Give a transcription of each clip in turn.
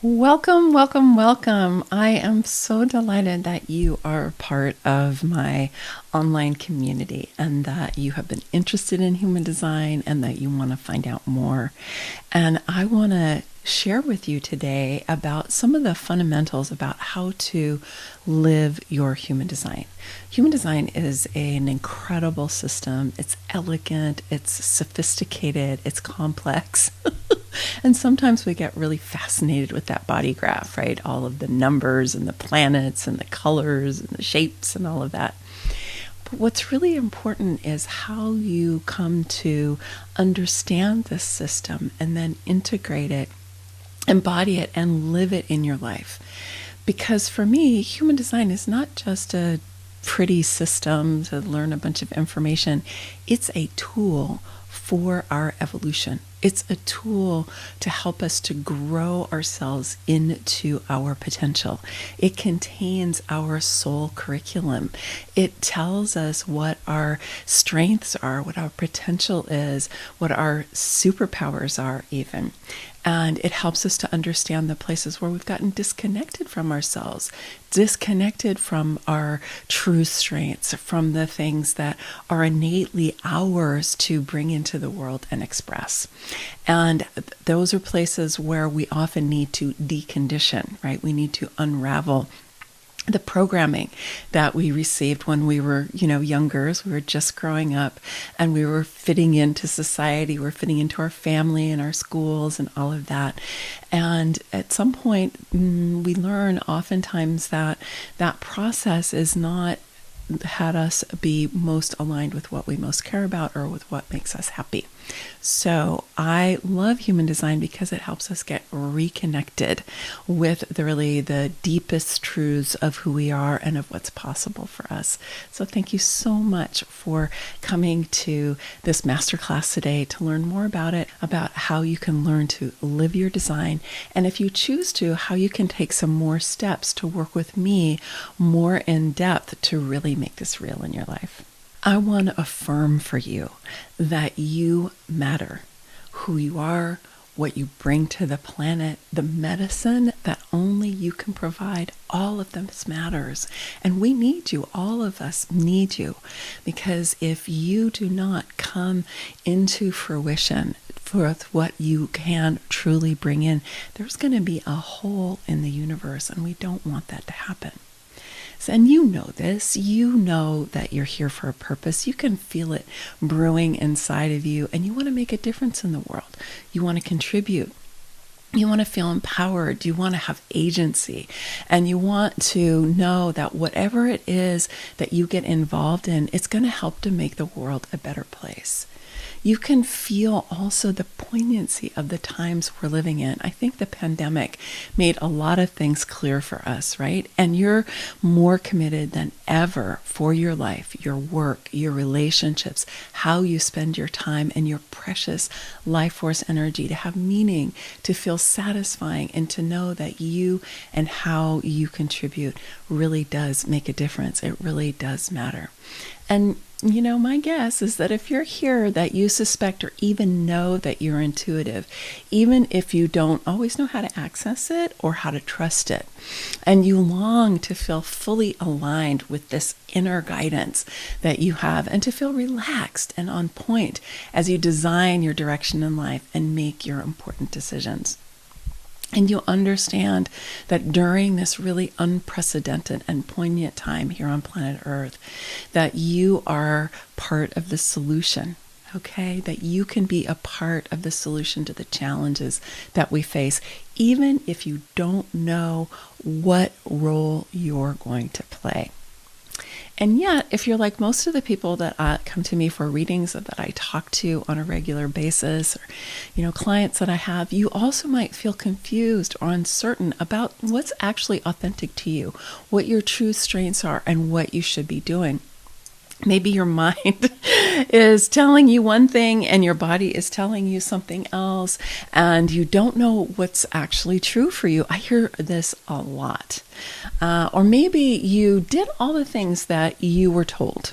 Welcome, welcome, welcome. I am so delighted that you are part of my online community and that you have been interested in human design and that you want to find out more. And I want to share with you today about some of the fundamentals about how to live your human design. Human design is an incredible system. It's elegant, it's sophisticated, it's complex. And sometimes we get really fascinated with that body graph, right? All of the numbers and the planets and the colors and the shapes and all of that. But what's really important is how you come to understand this system and then integrate it, embody it, and live it in your life. Because for me, human design is not just a pretty system to learn a bunch of information. It's a tool for our evolution. It's a tool to help us to grow ourselves into our potential. It contains our soul curriculum. It tells us what our strengths are, what our potential is, what our superpowers are even. And it helps us to understand the places where we've gotten disconnected from ourselves, disconnected from our true strengths, from the things that are innately ours to bring into the world and express. And those are places where we often need to decondition, right? We need to unravel the programming that we received when we were, younger, as we were just growing up and we were fitting into society, we're fitting into our family and our schools and all of that. And at some point, we learn oftentimes that that process is not had us be most aligned with what we most care about or with what makes us happy. So I love human design because it helps us get reconnected with the deepest truths of who we are and of what's possible for us. So thank you so much for coming to this masterclass today to learn more about it, about how you can learn to live your design, and if you choose to, how you can take some more steps to work with me more in depth to really make this real in your life. I want to affirm for you that you matter, who you are, what you bring to the planet, the medicine that only you can provide. All of this matters. And we need you. All of us need you. Because if you do not come into fruition for what you can truly bring in, there's going to be a hole in the universe, and we don't want that to happen. And you know this, you know that you're here for a purpose. You can feel it brewing inside of you, and you want to make a difference in the world. You want to contribute. You want to feel empowered. You want to have agency, and you want to know that whatever it is that you get involved in, it's going to help to make the world a better place. You can feel also the poignancy of the times we're living in. I think the pandemic made a lot of things clear for us, right? And you're more committed than ever for your life, your work, your relationships, how you spend your time and your precious life force energy to have meaning, to feel satisfying, and to know that you and how you contribute really does make a difference. It really does matter. And my guess is that if you're here, that you suspect or even know that you're intuitive, even if you don't always know how to access it or how to trust it, and you long to feel fully aligned with this inner guidance that you have and to feel relaxed and on point as you design your direction in life and make your important decisions. And you understand that during this really unprecedented and poignant time here on planet Earth, that you are part of the solution, okay? That you can be a part of the solution to the challenges that we face, even if you don't know what role you're going to play. And yet, if you're like most of the people that come to me for readings or that I talk to on a regular basis, or clients that I have, you also might feel confused or uncertain about what's actually authentic to you, what your true strengths are, and what you should be doing. Maybe your mind is telling you one thing and your body is telling you something else, and you don't know what's actually true for you. I hear this a lot. Or maybe you did all the things that you were told,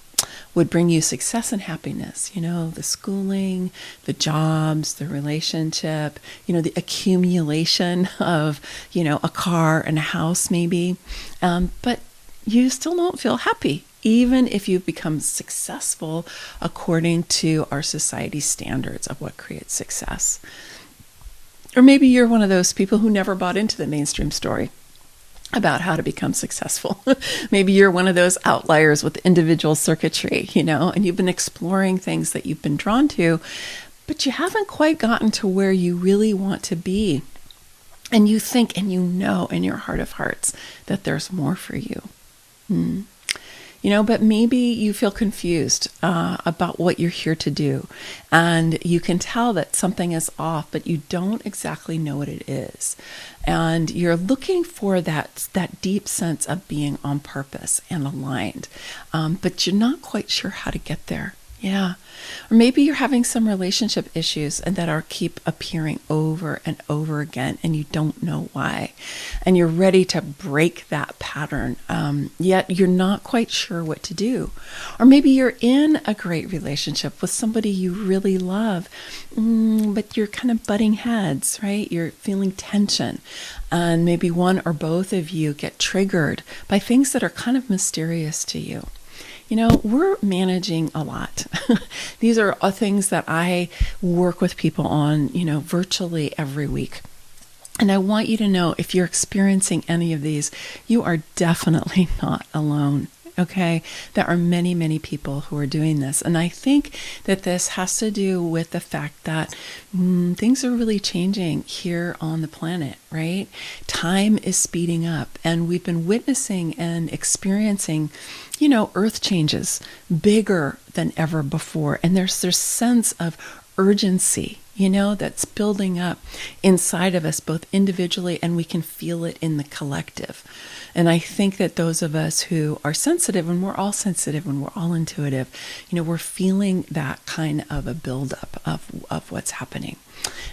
would bring you success and happiness, the schooling, the jobs, the relationship, the accumulation of, a car and a house maybe. But you still don't feel happy, even if you've become successful according to our society's standards of what creates success. Or maybe you're one of those people who never bought into the mainstream story about how to become successful. Maybe you're one of those outliers with individual circuitry, and you've been exploring things that you've been drawn to, but you haven't quite gotten to where you really want to be. And you think and in your heart of hearts that there's more for you. But maybe you feel confused about what you're here to do. And you can tell that something is off, but you don't exactly know what it is. And you're looking for that deep sense of being on purpose and aligned. But you're not quite sure how to get there. Yeah. Or maybe you're having some relationship issues and that keep appearing over and over again, and you don't know why. And you're ready to break that pattern, yet you're not quite sure what to do. Or maybe you're in a great relationship with somebody you really love, but you're kind of butting heads, right? You're feeling tension. And maybe one or both of you get triggered by things that are kind of mysterious to you. We're managing a lot. These are things that I work with people on, virtually every week. And I want you to know, if you're experiencing any of these, you are definitely not alone. Okay, there are many, many people who are doing this. And I think that this has to do with the fact that things are really changing here on the planet, right? Time is speeding up, and we've been witnessing and experiencing, earth changes bigger than ever before. And there's this sense of urgency, that's building up inside of us, both individually, and we can feel it in the collective. And I think that those of us who are sensitive, and we're all sensitive and we're all intuitive, we're feeling that kind of a buildup of what's happening.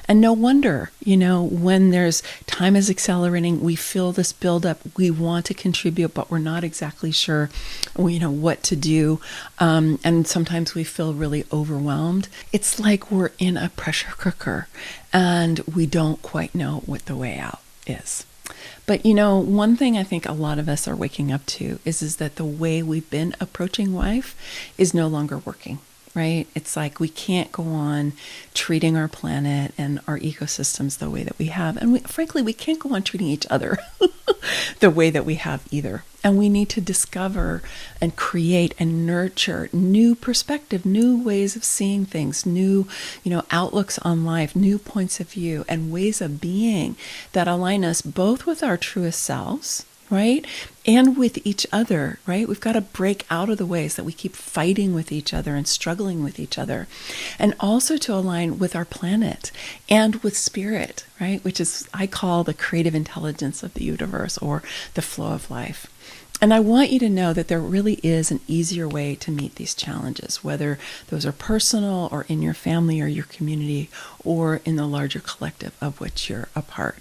And no wonder, when there's time is accelerating, we feel this buildup. We want to contribute, but we're not exactly sure, what to do. And sometimes we feel really overwhelmed. It's like we're in a pressure cooker and we don't quite know what the way out is. But, one thing I think a lot of us are waking up to is that the way we've been approaching life is no longer working, right? It's like we can't go on treating our planet and our ecosystems the way that we have. And frankly, we can't go on treating each other the way that we have either. And we need to discover and create and nurture new perspective, new ways of seeing things, new, outlooks on life, new points of view, and ways of being that align us both with our truest selves, right? And with each other, right? We've got to break out of the ways that we keep fighting with each other and struggling with each other. And also to align with our planet and with spirit, right? Which is, I call the creative intelligence of the universe, or the flow of life. And I want you to know that there really is an easier way to meet these challenges, whether those are personal or in your family or your community or in the larger collective of which you're a part.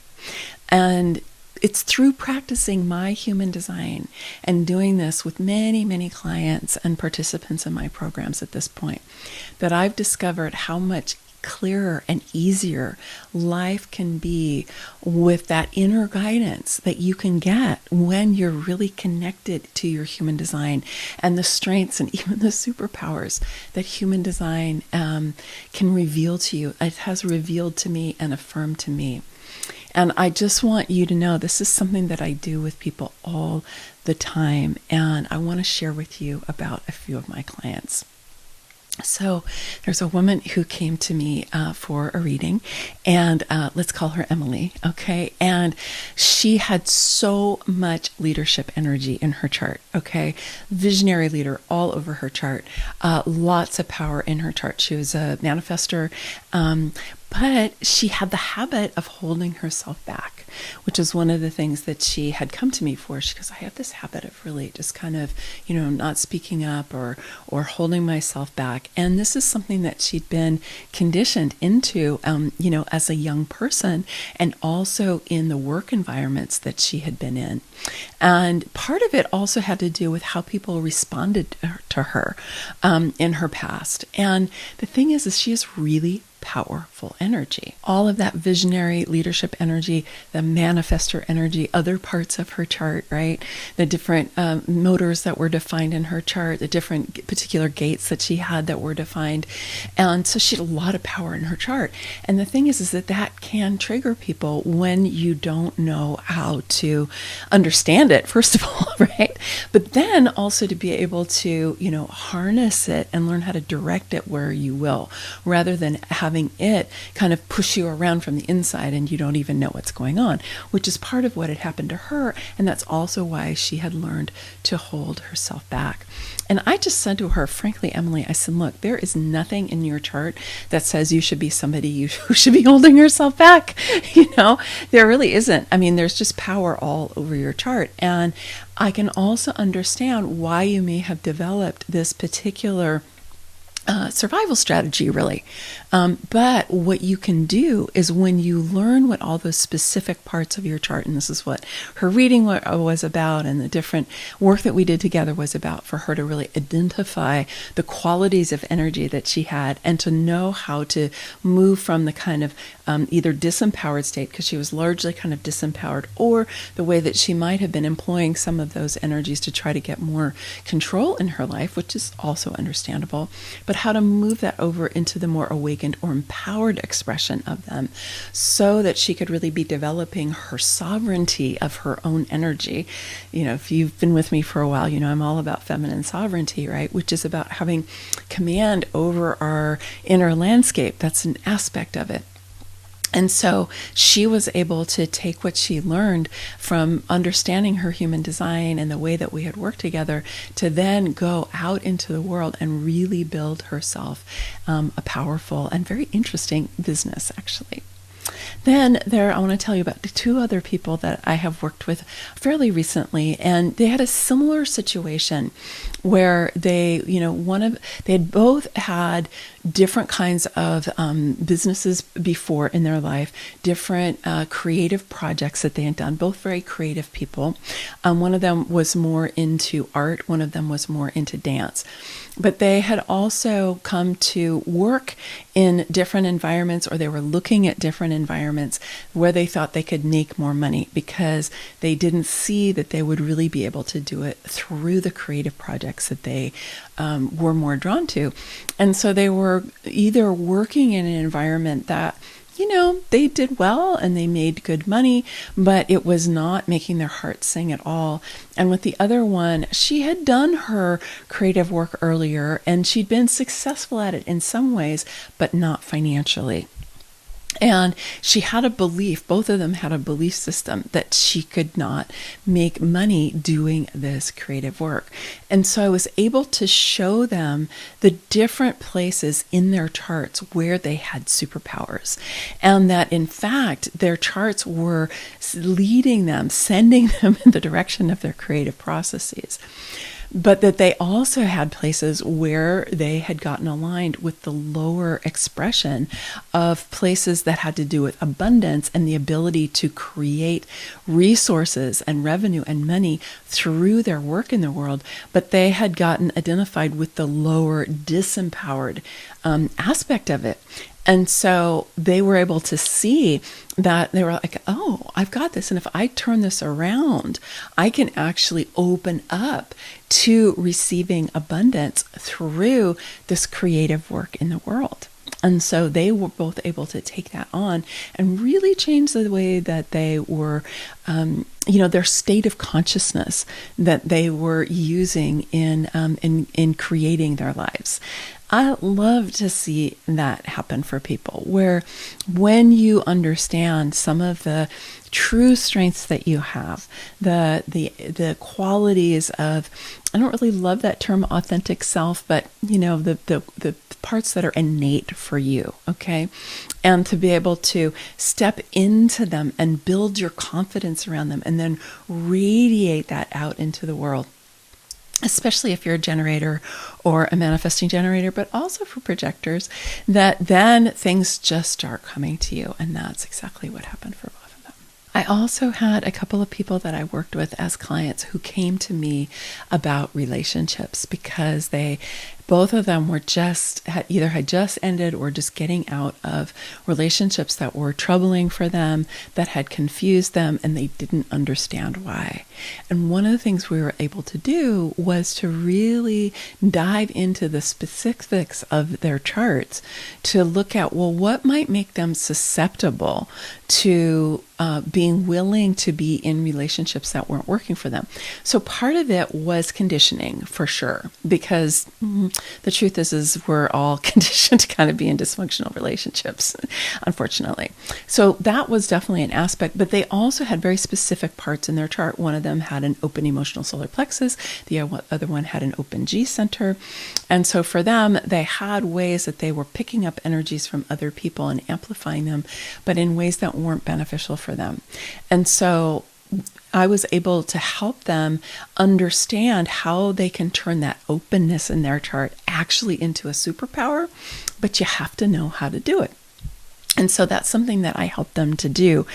And it's through practicing my human design and doing this with many, many clients and participants in my programs at this point that I've discovered how much clearer and easier life can be with that inner guidance that you can get when you're really connected to your human design and the strengths and even the superpowers that human design can reveal to you. It has revealed to me and affirmed to me. And I just want you to know this is something that I do with people all the time. And I want to share with you about a few of my clients. So there's a woman who came to me for a reading, and let's call her Emily, okay? And she had so much leadership energy in her chart, okay? Visionary leader all over her chart, lots of power in her chart. She was a manifester, But she had the habit of holding herself back, which is one of the things that she had come to me for. She goes, I have this habit of really just kind of, not speaking up or holding myself back. And this is something that she'd been conditioned into, as a young person, and also in the work environments that she had been in. And part of it also had to do with how people responded to her in her past. And the thing is she is really powerful energy. All of that visionary leadership energy, the manifestor energy, other parts of her chart, right? The different motors that were defined in her chart, the different particular gates that she had that were defined. And so she had a lot of power in her chart. And the thing is that can trigger people when you don't know how to understand it, first of all, right? But then also to be able to, harness it and learn how to direct it where you will, rather than having it kind of push you around from the inside and you don't even know what's going on, which is part of what had happened to her. And that's also why she had learned to hold herself back. And I just said to her, frankly, Emily, I said, look, there is nothing in your chart that says you should be somebody who should be holding yourself back. There really isn't. I mean, there's just power all over your chart. And I can also understand why you may have developed this particular survival strategy, really. But what you can do is when you learn what all those specific parts of your chart, and this is what her reading was about, and the different work that we did together was about, for her to really identify the qualities of energy that she had, and to know how to move from the kind of either disempowered state, because she was largely kind of disempowered, or the way that she might have been employing some of those energies to try to get more control in her life, which is also understandable, but how to move that over into the more awakened or empowered expression of them, so that she could really be developing her sovereignty of her own energy. If you've been with me for a while, I'm all about feminine sovereignty, right? Which is about having command over our inner landscape. That's an aspect of it. And so she was able to take what she learned from understanding her human design and the way that we had worked together to then go out into the world and really build herself a powerful and very interesting business, actually. Then I want to tell you about the two other people that I have worked with fairly recently, and they had a similar situation where they had both had different kinds of businesses before in their life, different creative projects that they had done, both very creative people. One of them was more into art, one of them was more into dance. But they had also come to work in different environments, or they were looking at different environments where they thought they could make more money, because they didn't see that they would really be able to do it through the creative projects that they were more drawn to. And so they were either working in an environment that they did well and they made good money, but it was not making their heart sing at all. And with the other one, she had done her creative work earlier and she'd been successful at it in some ways, but not financially. And she had a belief, both of them had a belief system that she could not make money doing this creative work. And so I was able to show them the different places in their charts where they had superpowers. And that in fact, their charts were leading them, sending them in the direction of their creative processes. But that they also had places where they had gotten aligned with the lower expression of places that had to do with abundance and the ability to create resources and revenue and money through their work in the world. But they had gotten identified with the lower disempowered aspect of it. And so they were able to see that they were like, oh, I've got this. And if I turn this around, I can actually open up to receiving abundance through this creative work in the world. And so they were both able to take that on and really change the way that they were, their state of consciousness that they were using in creating their lives. I love to see that happen for people, where when you understand some of the true strengths that you have, the qualities of, I don't really love that term authentic self, but the parts that are innate for you, okay? And to be able to step into them and build your confidence around them and then radiate that out into the world. Especially if you're a generator or a manifesting generator, but also for projectors, that then things just start coming to you. And that's exactly what happened for both of them. I also had a couple of people that I worked with as clients who came to me about relationships because both of them were either had just ended or just getting out of relationships that were troubling for them, that had confused them, and they didn't understand why. And one of the things we were able to do was to really dive into the specifics of their charts to look at, well, what might make them susceptible to being willing to be in relationships that weren't working for them. So part of it was conditioning, for sure, because the truth is we're all conditioned to kind of be in dysfunctional relationships, unfortunately. So that was definitely an aspect, but they also had very specific parts in their chart. One of them had an open emotional solar plexus. The other one had an open G center. And so for them, they had ways that they were picking up energies from other people and amplifying them, but in ways that weren't beneficial for them. And so I was able to help them understand how they can turn that openness in their chart actually into a superpower, but you have to know how to do it. And so that's something that I help them to do.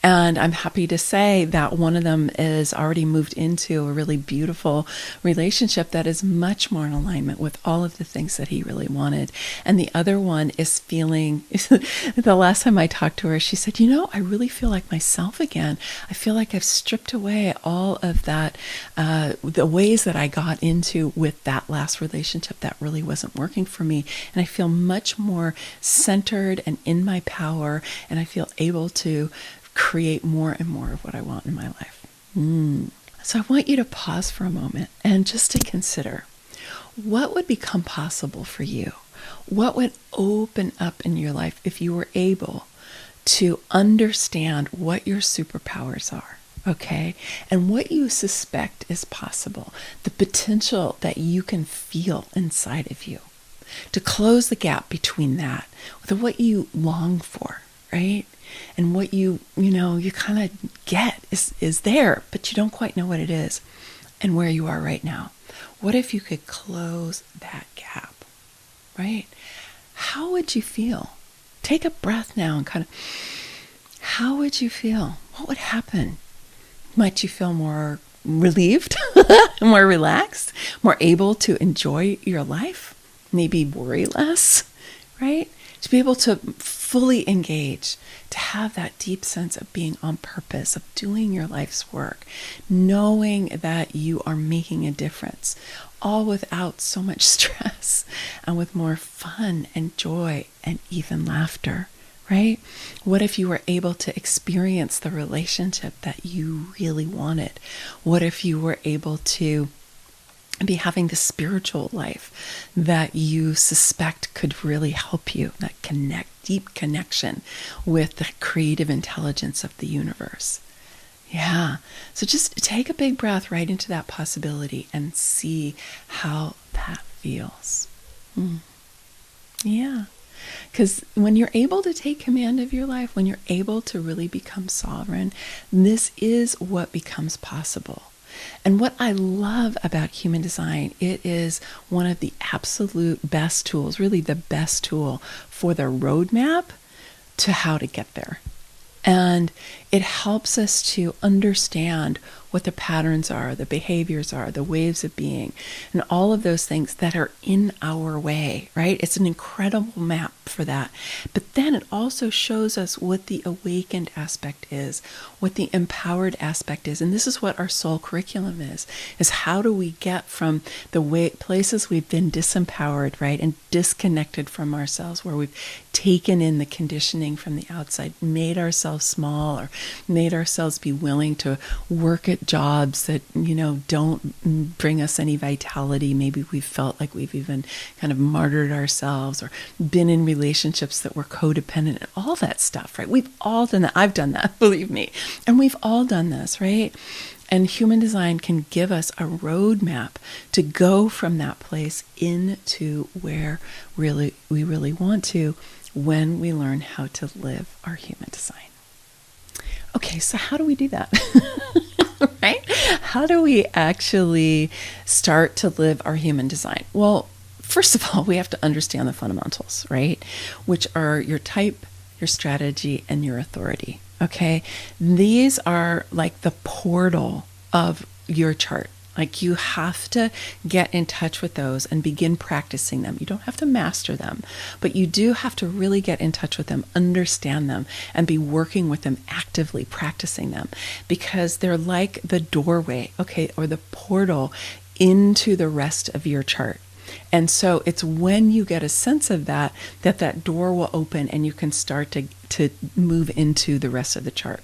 And I'm happy to say that one of them is already moved into a really beautiful relationship that is much more in alignment with all of the things that he really wanted. And the other one is feeling, the last time I talked to her, she said, I really feel like myself again. I feel like I've stripped away all of that, the ways that I got into with that last relationship that really wasn't working for me. And I feel much more centered and in my power, and I feel able to create more and more of what I want in my life. So I want you to pause for a moment and just to consider what would become possible for you. What would open up in your life if you were able to understand what your superpowers are, okay? And what you suspect is possible, the potential that you can feel inside of you. To close the gap between that with what you long for, right? And what you kind of get is there, but you don't quite know what it is and where you are right now. What if you could close that gap, right? How would you feel? Take a breath now and kind of, how would you feel? What would happen? Might you feel more relieved, more relaxed, more able to enjoy your life? Maybe worry less, right? To be able to fully engage, to have that deep sense of being on purpose, of doing your life's work, knowing that you are making a difference, all without so much stress and with more fun and joy and even laughter, right? What if you were able to experience the relationship that you really wanted? What if you were able to be having the spiritual life that you suspect could really help you, that deep connection with the creative intelligence of the universe? Yeah. So just take a big breath right into that possibility and see how that feels. Yeah. Because when you're able to take command of your life, when you're able to really become sovereign, this is what becomes possible. And what I love about human design, it is one of the absolute best tools, really the best tool for the roadmap to how to get there. And it helps us to understand what the patterns are, the behaviors are, the waves of being, and all of those things that are in our way, right? It's an incredible map for that. But then it also shows us what the awakened aspect is, what the empowered aspect is. And this is what our soul curriculum is how do we get from the places we've been disempowered, right, and disconnected from ourselves, where we've taken in the conditioning from the outside, made ourselves small, or made ourselves be willing to work at jobs that, don't bring us any vitality. Maybe we've felt like we've even kind of martyred ourselves, or been in relationships that were codependent and all that stuff, right? We've all done that. I've done that, believe me. And we've all done this, right? And human design can give us a roadmap to go from that place into where we really want to, when we learn how to live our human design. Okay, so how do we do that? Right? How do we actually start to live our human design? Well, first of all, we have to understand the fundamentals, right? Which are your type, your strategy, and your authority. Okay, these are like the portal of your chart. Like, you have to get in touch with those and begin practicing them. You don't have to master them, but you do have to really get in touch with them, understand them, and be working with them, actively practicing them, because they're like the doorway, okay, or the portal into the rest of your chart. And so it's when you get a sense of that door will open and you can start to move into the rest of the chart.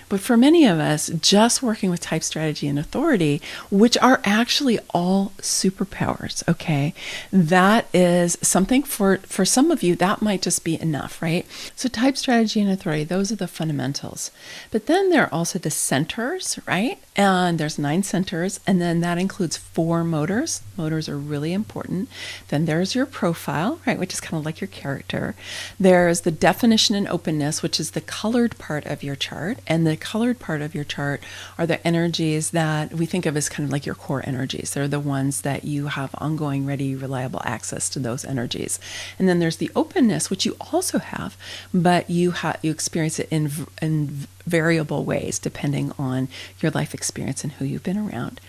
But for many of us, just working with type, strategy, and authority, which are actually all superpowers, okay, that is something for some of you, that might just be enough, right? So type, strategy, and authority, those are the fundamentals. But then there are also the centers, right? And there's 9 centers, and then that includes 4 motors. Motors are really important. Then there's your profile, right, which is kind of like your character. There's the definition and openness, which is the colored part of your chart. And the colored part of your chart are the energies that we think of as kind of like your core energies. They're the ones that you have ongoing, ready, reliable access to those energies. And then there's the openness, which you also have, but you experience it in variable ways depending on your life experience and who you've been around.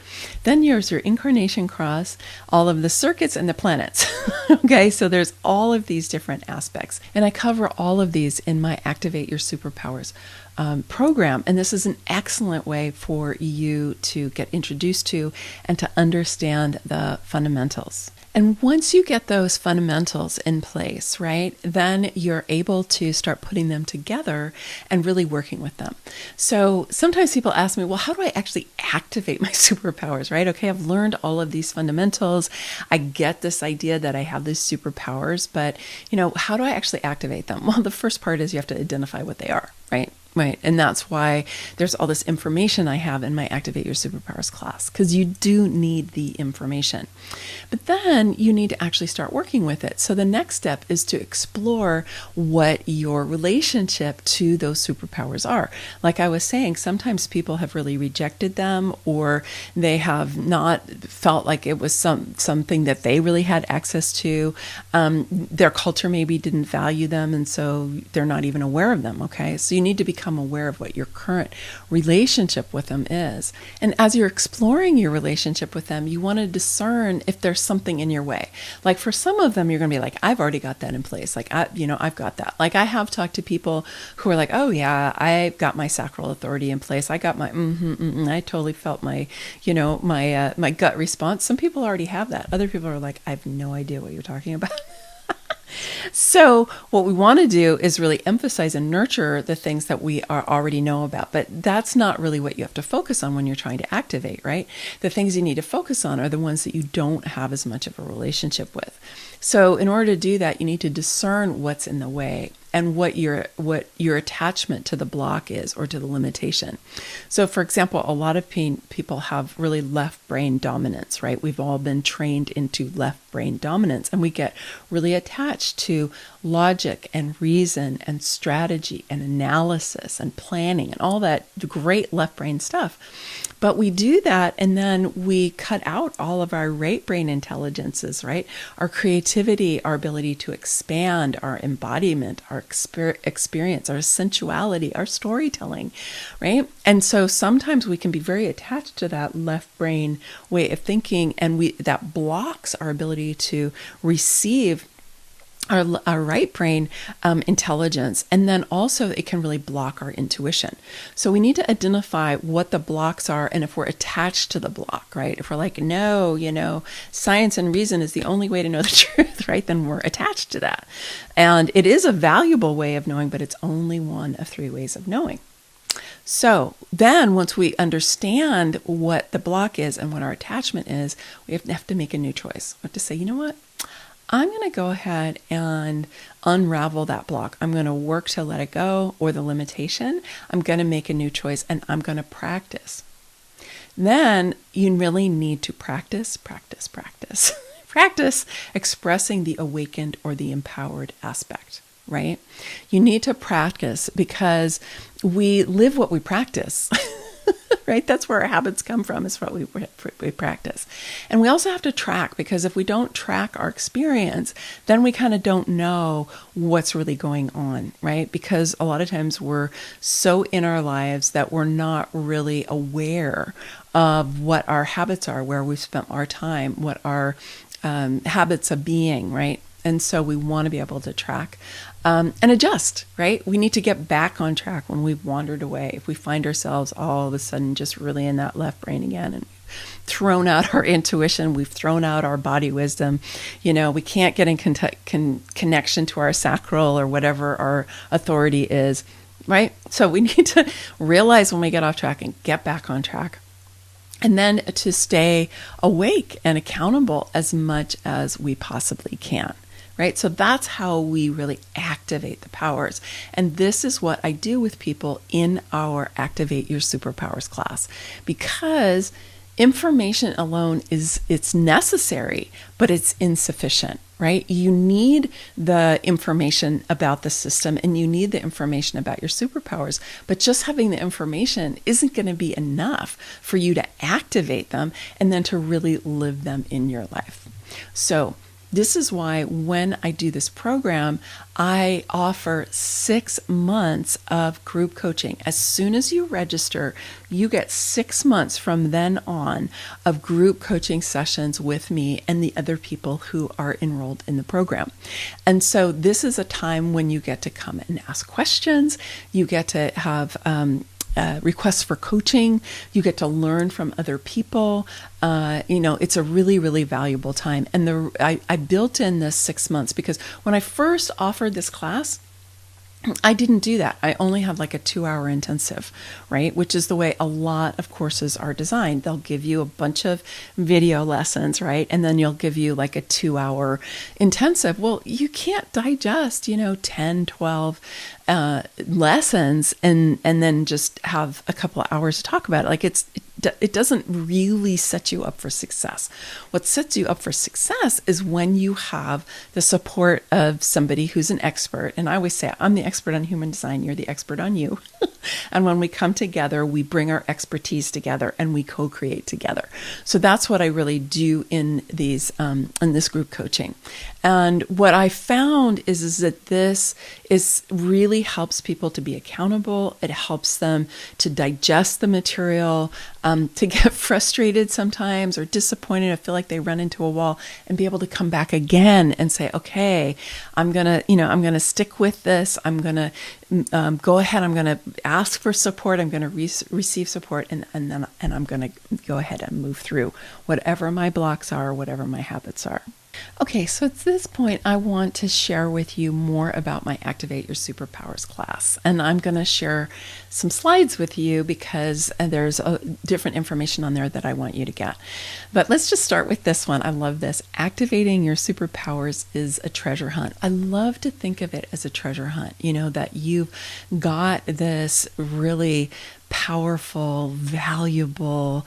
Then there's your incarnation cross, all of the circuits and the planets. Okay, so there's all of these different aspects. And I cover all of these in my Activate Your Superpowers program. And this is an excellent way for you to get introduced to and to understand the fundamentals. And once you get those fundamentals in place, right, then you're able to start putting them together and really working with them. So sometimes people ask me, well, how do I actually activate my superpowers, right? Okay, I've learned all of these fundamentals. I get this idea that I have these superpowers, but, how do I actually activate them? Well, the first part is you have to identify what they are, right? Right. And that's why there's all this information I have in my Activate Your Superpowers class, because you do need the information. But then you need to actually start working with it. So the next step is to explore what your relationship to those superpowers are. Like I was saying, sometimes people have really rejected them, or they have not felt like it was something that they really had access to. Their culture maybe didn't value them, and so they're not even aware of them. Okay. So you need to become aware of what your current relationship with them is. And as you're exploring your relationship with them, you want to discern if there's something in your way. Like for some of them, you're going to be like, I've already got that in place. Like, I've got that. Like I have talked to people who are like, oh yeah, I've got my sacral authority in place. I got my, I totally felt my, my gut response. Some people already have that. Other people are like, I have no idea what you're talking about. So what we want to do is really emphasize and nurture the things that we already know about. But that's not really what you have to focus on when you're trying to activate, right? The things you need to focus on are the ones that you don't have as much of a relationship with. So in order to do that, you need to discern what's in the way and what your attachment to the block is, or to the limitation. So for example, a lot of people have really left brain dominance, right? We've all been trained into left brain dominance, and we get really attached to logic and reason and strategy and analysis and planning and all that great left brain stuff. But we do that, and then we cut out all of our right brain intelligences, right? Our creativity, our ability to expand, our embodiment, our experience, our sensuality, our storytelling, right? And so sometimes we can be very attached to that left brain way of thinking, and that blocks our ability to receive our right brain intelligence. And then also it can really block our intuition. So we need to identify what the blocks are, and if we're attached to the block, right? If we're like, no, science and reason is the only way to know the truth, right? Then we're attached to that. And it is a valuable way of knowing, but it's only one of 3 ways of knowing. So then once we understand what the block is and what our attachment is, we have to make a new choice. We have to say, you know what? I'm going to go ahead and unravel that block. I'm going to work to let it go, or the limitation. I'm going to make a new choice, and I'm going to practice. Then you really need to practice expressing the awakened or the empowered aspect, right? You need to practice because we live what we practice. Right? That's where our habits come from, is what we practice. And we also have to track, because if we don't track our experience, then we kind of don't know what's really going on, right? Because a lot of times we're so in our lives that we're not really aware of what our habits are, where we've spent our time, what our habits of being, right? And so we want to be able to track and adjust, right? We need to get back on track when we've wandered away. If we find ourselves all of a sudden just really in that left brain again, and thrown out our intuition, we've thrown out our body wisdom, we can't get in connection to our sacral or whatever our authority is, right? So we need to realize when we get off track and get back on track. And then to stay awake and accountable as much as we possibly can. Right? So that's how we really activate the powers. And this is what I do with people in our Activate Your Superpowers class, because information alone it's necessary, but it's insufficient, right? You need the information about the system, and you need the information about your superpowers, but just having the information isn't going to be enough for you to activate them and then to really live them in your life. So this is why when I do this program, I offer 6 months of group coaching. As soon as you register, you get 6 months from then on of group coaching sessions with me and the other people who are enrolled in the program. And so this is a time when you get to come and ask questions. You get to have requests for coaching. You get to learn from other people. It's a really, really valuable time. And I built in this 6 months because when I first offered this class, I didn't do that. I only had like a 2-hour intensive, right? Which is the way a lot of courses are designed. They'll give you a bunch of video lessons, right? And then you'll give you like a 2-hour intensive. Well, you can't digest, 10, 12 lessons and then just have a couple of hours to talk about it. Like it doesn't really set you up for success. What sets you up for success is when you have the support of somebody who's an expert. And I always say, I'm the expert on human design, you're the expert on you. And when we come together, we bring our expertise together and we co-create together. So that's what I really do in this group coaching. And what I found is that this really helps people to be accountable. It helps them to digest the material, to get frustrated sometimes or disappointed, or feel like they run into a wall, and be able to come back again and say, okay, I'm gonna stick with this. I'm gonna go ahead. I'm gonna ask for support. I'm gonna receive support, and I'm gonna go ahead and move through whatever my blocks are, whatever my habits are. Okay, so at this point, I want to share with you more about my Activate Your Superpowers class. And I'm going to share some slides with you because there's different information on there that I want you to get. But let's just start with this one. I love this. Activating your superpowers is a treasure hunt. I love to think of it as a treasure hunt, that you've got this really powerful, valuable,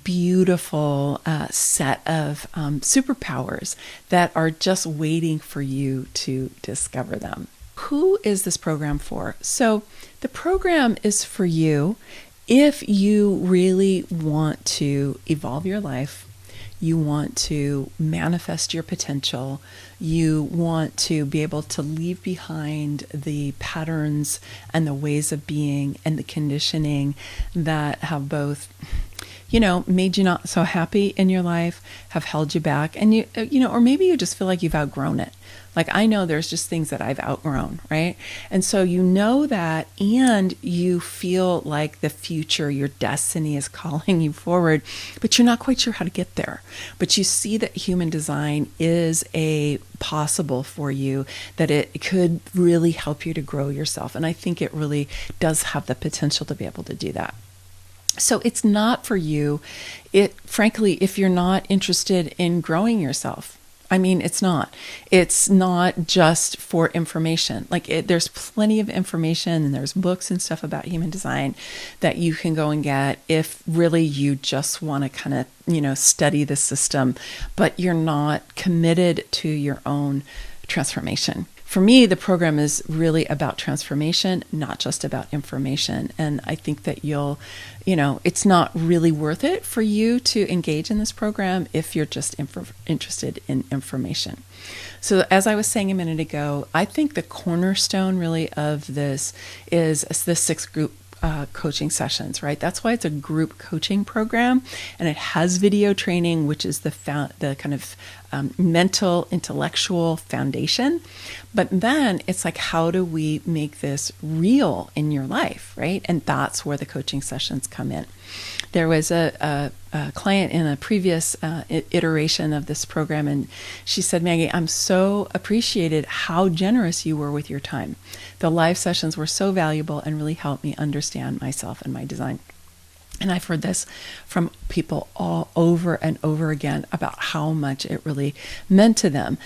beautiful set of superpowers that are just waiting for you to discover them. Who is this program for? So the program is for you if you really want to evolve your life. You want to manifest your potential. You want to be able to leave behind the patterns and the ways of being and the conditioning that have both, made you not so happy in your life, have held you back, and or maybe you just feel like you've outgrown it. Like I know there's just things that I've outgrown, right? And so you know that, and you feel like the future, your destiny is calling you forward, but you're not quite sure how to get there. But you see that human design is a possible for you, that it could really help you to grow yourself. And I think it really does have the potential to be able to do that. So it's not for you. Frankly, if you're not interested in growing yourself, I mean, it's not just for information. There's plenty of information, and there's books and stuff about human design that you can go and get if really you just want to kind of, study the system, but you're not committed to your own transformation. For me, the program is really about transformation, not just about information. And I think that it's not really worth it for you to engage in this program if you're just interested in information. So as I was saying a minute ago, I think the cornerstone really of this is the 6 group coaching sessions, right? That's why it's a group coaching program, and it has video training, which is the kind of mental, intellectual foundation. But then it's like, how do we make this real in your life, right? And that's where the coaching sessions come in. There was a client in a previous iteration of this program, and she said, Maggie, I'm so appreciated how generous you were with your time. The live sessions were so valuable and really helped me understand myself and my design. And I've heard this from people all over and over again about how much it really meant to them.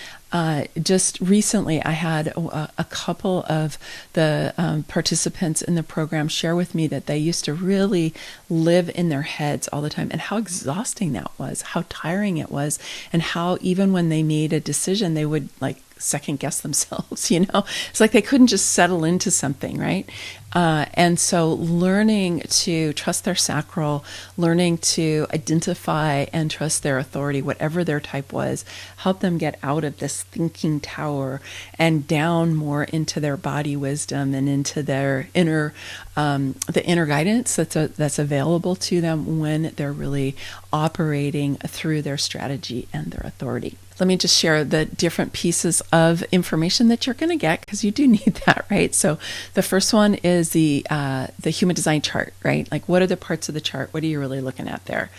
Just recently, I had a couple of the participants in the program share with me that they used to really live in their heads all the time, and how exhausting that was, how tiring it was, and how even when they made a decision, they would second guess themselves, It's like they couldn't just settle into something, right? And so learning to trust their sacral, learning to identify and trust their authority, whatever their type was, help them get out of this thinking tower and down more into their body wisdom and into their the inner guidance that's available to them when they're really operating through their strategy and their authority. Let me just share the different pieces of information that you're going to get, because you do need that, right? So the first one is the human design chart, right? Like, what are the parts of the chart? What are you really looking at there?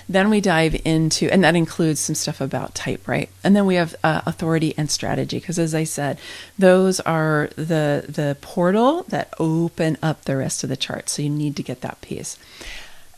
Then we dive into, and that includes some stuff about type, right? And then we have authority and strategy, because as I said, those are the portal that open up the rest of the chart. So you need to get that piece.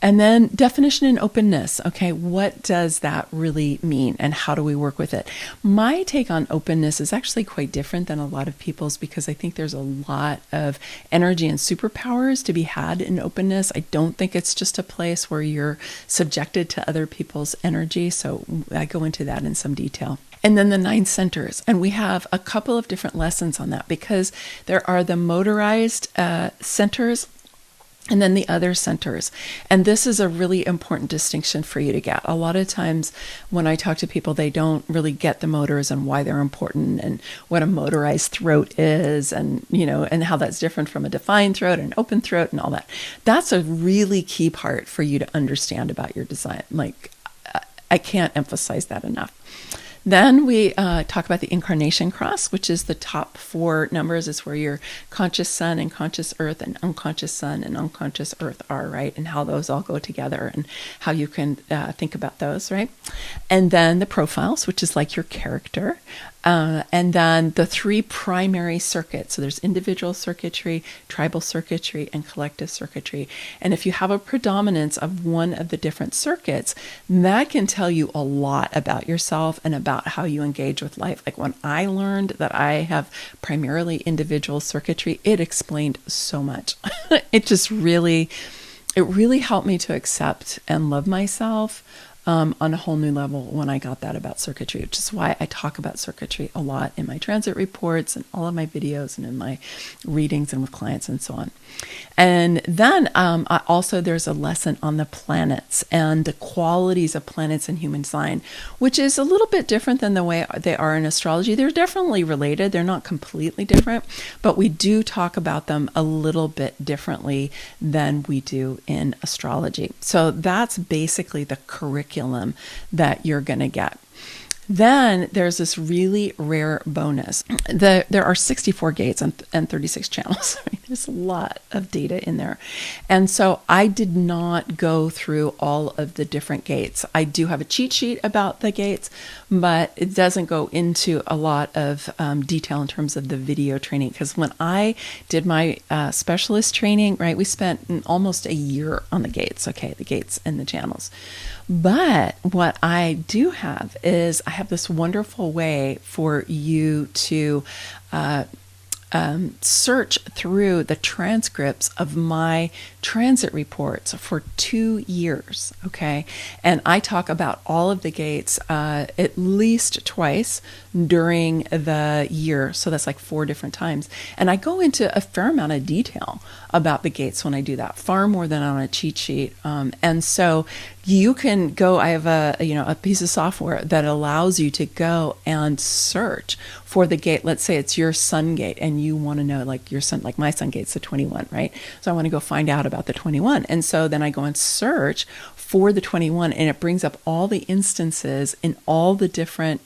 And then definition and openness. Okay, what does that really mean, and how do we work with it? My take on openness is actually quite different than a lot of people's, because I think there's a lot of energy and superpowers to be had in openness. I don't think it's just a place where you're subjected to other people's energy. So I go into that in some detail. And then the 9 centers. And we have a couple of different lessons on that, because there are the motorized centers, and then the other centers. And this is a really important distinction for you to get. A lot of times when I talk to people, they don't really get the motors and why they're important, and what a motorized throat is, and and how that's different from a defined throat and open throat and all that. That's a really key part for you to understand about your design. I can't emphasize that enough. Then we talk about the incarnation cross, which is the top 4 numbers. It's where your conscious sun and conscious earth and unconscious sun and unconscious earth are, right? And how those all go together and how you can think about those, right? And then the profiles, which is like your character. And then the 3 primary circuits. So there's individual circuitry, tribal circuitry, and collective circuitry. And if you have a predominance of one of the different circuits, that can tell you a lot about yourself and about how you engage with life. Like when I learned that I have primarily individual circuitry, it explained so much. It really helped me to accept and love myself on a whole new level when I got that about circuitry, which is why I talk about circuitry a lot in my transit reports and all of my videos and in my readings and with clients and so on. And then there's a lesson on the planets and the qualities of planets in human design, which is a little bit different than the way they are in astrology. They're definitely related. They're not completely different, but we do talk about them a little bit differently than we do in astrology. So that's basically the curriculum that you're going to get. Then there's this really rare bonus. There are 64 gates and 36 channels. There's a lot of data in there. And so I did not go through all of the different gates. I do have a cheat sheet about the gates, but it doesn't go into a lot of detail in terms of the video training. Because when I did my specialist training, right, we spent almost a year on the gates, the gates and the channels. But what I do have is I have this wonderful way for you to search through the transcripts of my transit reports for 2 years, okay? And I talk about all of the gates at least twice during the year, so that's like 4 different times. And I go into a fair amount of detail about the gates when I do that, far more than on a cheat sheet. And so you can go, I have a piece of software that allows you to go and search for the gate. Let's say it's your sun gate and you want to know, like your sun, like my sun gate's the 21, right? So I want to go find out about the 21. And so then I go and search for the 21, and it brings up all the instances in all the different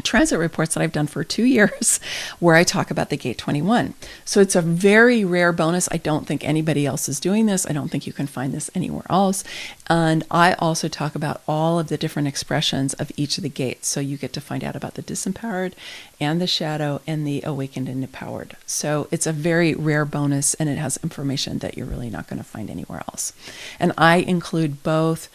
transit reports that I've done for 2 years where I talk about the gate 21. So it's a very rare bonus. I don't think anybody else is doing this. I don't think you can find this anywhere else. And I also talk about all of the different expressions of each of the gates. So you get to find out about the disempowered and the shadow and the awakened and empowered. So it's a very rare bonus, and it has information that you're really not going to find anywhere else. And I include both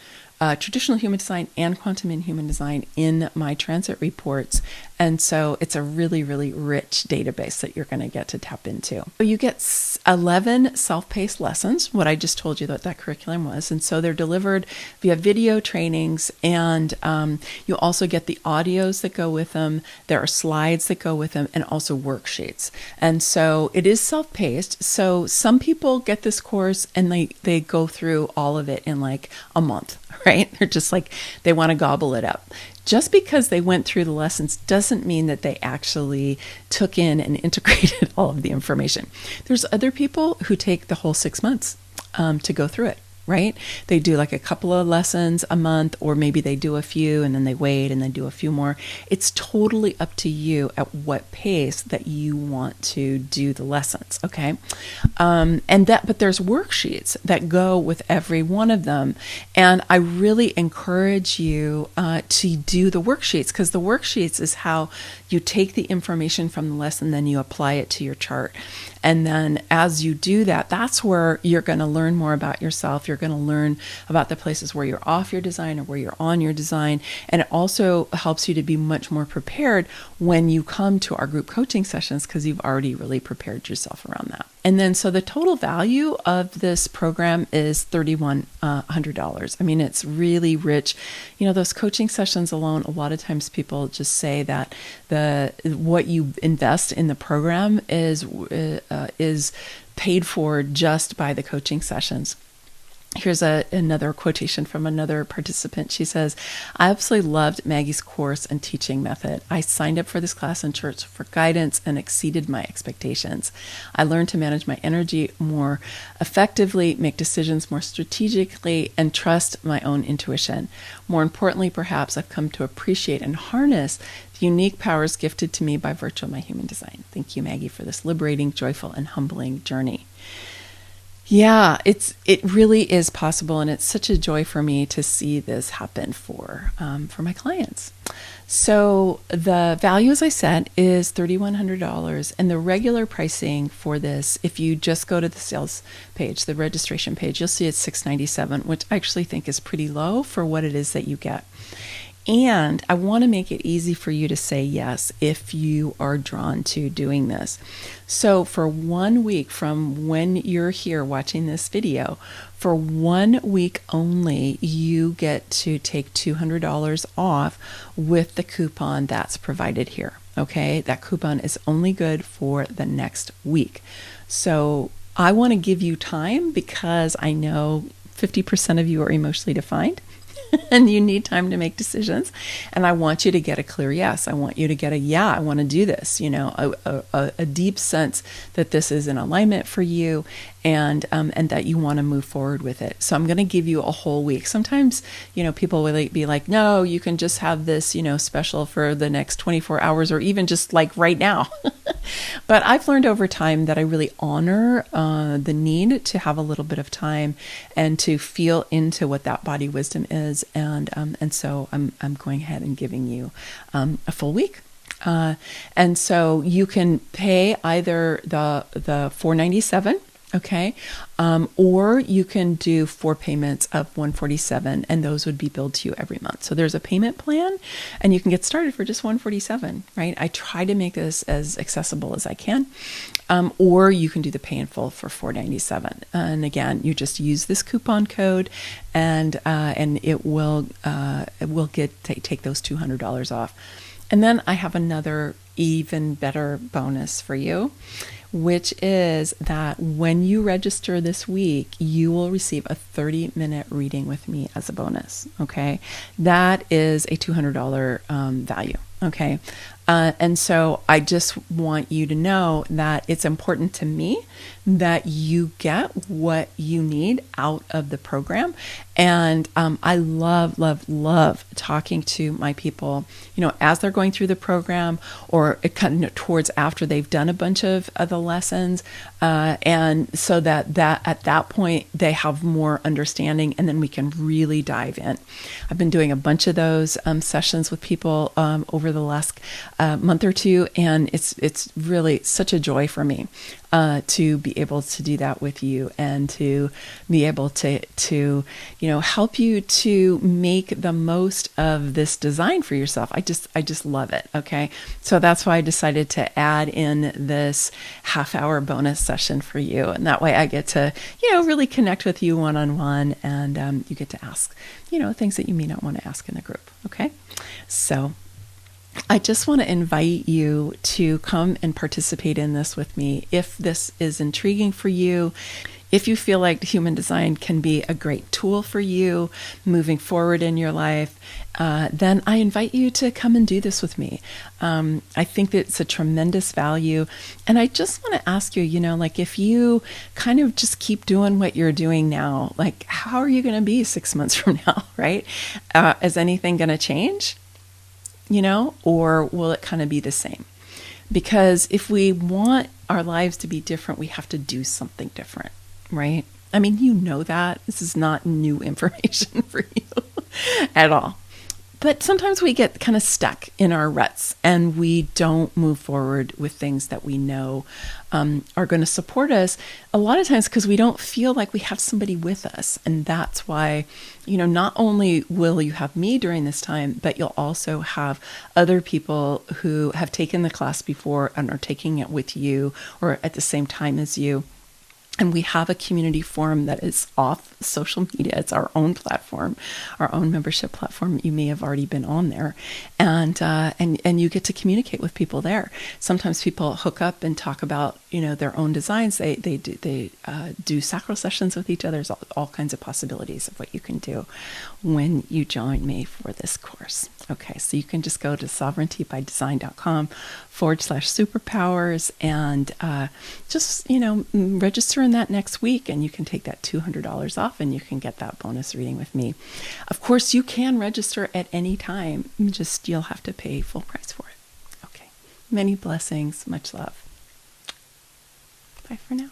traditional human design and quantum in human design in my transit reports. And so it's a really, really rich database that you're going to get to tap into. So you get 11 self-paced lessons, what I just told you that curriculum was. And so they're delivered via video trainings, and you also get the audios that go with them. There are slides that go with them, and also worksheets. And so it is self-paced. So some people get this course and they go through all of it in like a month. Right? They're just like, they want to gobble it up. Just because they went through the lessons doesn't mean that they actually took in and integrated all of the information. There's other people who take the whole 6 months to go through it. Right? They do like a couple of lessons a month, or maybe they do a few and then they wait and then do a few more. It's totally up to you at what pace that you want to do the lessons. Okay. But there's worksheets that go with every one of them. And I really encourage you to do the worksheets, because the worksheets is how you take the information from the lesson, then you apply it to your chart. And then as you do that, that's where you're going to learn more about yourself. You're going to learn about the places where you're off your design or where you're on your design. And it also helps you to be much more prepared when you come to our group coaching sessions, because you've already really prepared yourself around that. And then so the total value of this program is $3,100. I mean, it's really rich. You know, those coaching sessions alone, a lot of times people just say that what you invest in the program is paid for just by the coaching sessions. Here's another quotation from another participant. She says, "I absolutely loved Maggie's course and teaching method. I signed up for this class in church for guidance and exceeded my expectations. I learned to manage my energy more effectively, make decisions more strategically, and trust my own intuition. More importantly, perhaps, I've come to appreciate and harness the unique powers gifted to me by virtue of my human design. Thank you, Maggie, for this liberating, joyful, and humbling journey." Yeah, it really is possible, and it's such a joy for me to see this happen for my clients. So the value, as I said, is $3,100, and the regular pricing for this, if you just go to the sales page, the registration page, you'll see it's $697, which I actually think is pretty low for what it is that you get. And I want to make it easy for you to say yes if you are drawn to doing this. So for 1 week from when you're here watching this video, for 1 week only, you get to take $200 off with the coupon that's provided here. Okay, that coupon is only good for the next week. So I want to give you time, because I know 50% of you are emotionally defined. and you need time to make decisions. And I want you to get a clear yes. I want you to get a yeah, I want to do this, a deep sense that this is in alignment for you, and that you want to move forward with it. So I'm going to give you a whole week. Sometimes, people will be like, no, you can just have this, special for the next 24 hours or even just like right now. But I've learned over time that I really honor the need to have a little bit of time and to feel into what that body wisdom is. And so I'm going ahead and giving you a full week. And so you can pay either the $497. Okay. Or you can do 4 payments of $147, and those would be billed to you every month. So there's a payment plan, and you can get started for just $147, right? I try to make this as accessible as I can. Or you can do the pay in full for $497. And again, you just use this coupon code, and it will take those $200 off. And then I have another even better bonus for you, which is that when you register this week, you will receive a 30-minute reading with me as a bonus. Okay. That is a $200 value. Okay. And so I just want you to know that it's important to me that you get what you need out of the program. And I love, love, love talking to my people, as they're going through the program, or it kind of towards after they've done a bunch of the lessons. And so that at that point they have more understanding, and then we can really dive in. I've been doing a bunch of those sessions with people over the last month or two, and it's really such a joy for me to be able to do that with you, and to be able to help you to make the most of this design for yourself. I just love it. Okay. So that's why I decided to add in this half-hour bonus session for you. And that way I get to, really connect with you one-on-one, and you get to ask, things that you may not want to ask in the group. Okay. So I just want to invite you to come and participate in this with me. If this is intriguing for you, if you feel like human design can be a great tool for you moving forward in your life, then I invite you to come and do this with me. I think that it's a tremendous value. And I just want to ask you, if you kind of just keep doing what you're doing now, how are you going to be 6 months from now, right? Is anything going to change? Or will it kind of be the same? Because if we want our lives to be different, we have to do something different, right? I mean, that. This is not new information for you at all. But sometimes we get kind of stuck in our ruts, and we don't move forward with things that we know are going to support us, a lot of times because we don't feel like we have somebody with us. And that's why, not only will you have me during this time, but you'll also have other people who have taken the class before and are taking it with you or at the same time as you. And we have a community forum that is off social media. It's our own platform, our own membership platform. You may have already been on there, and you get to communicate with people there. Sometimes people hook up and talk about their own designs. They do sacral sessions with each other. There's all kinds of possibilities of what you can do when you join me for this course. Okay, so you can just go to sovereigntybydesign.com/superpowers and just register in that next week, and you can take that $200 off, and you can get that bonus reading with me. Of course, you can register at any time. Just you'll have to pay full price for it. Okay, many blessings, much love. Bye for now.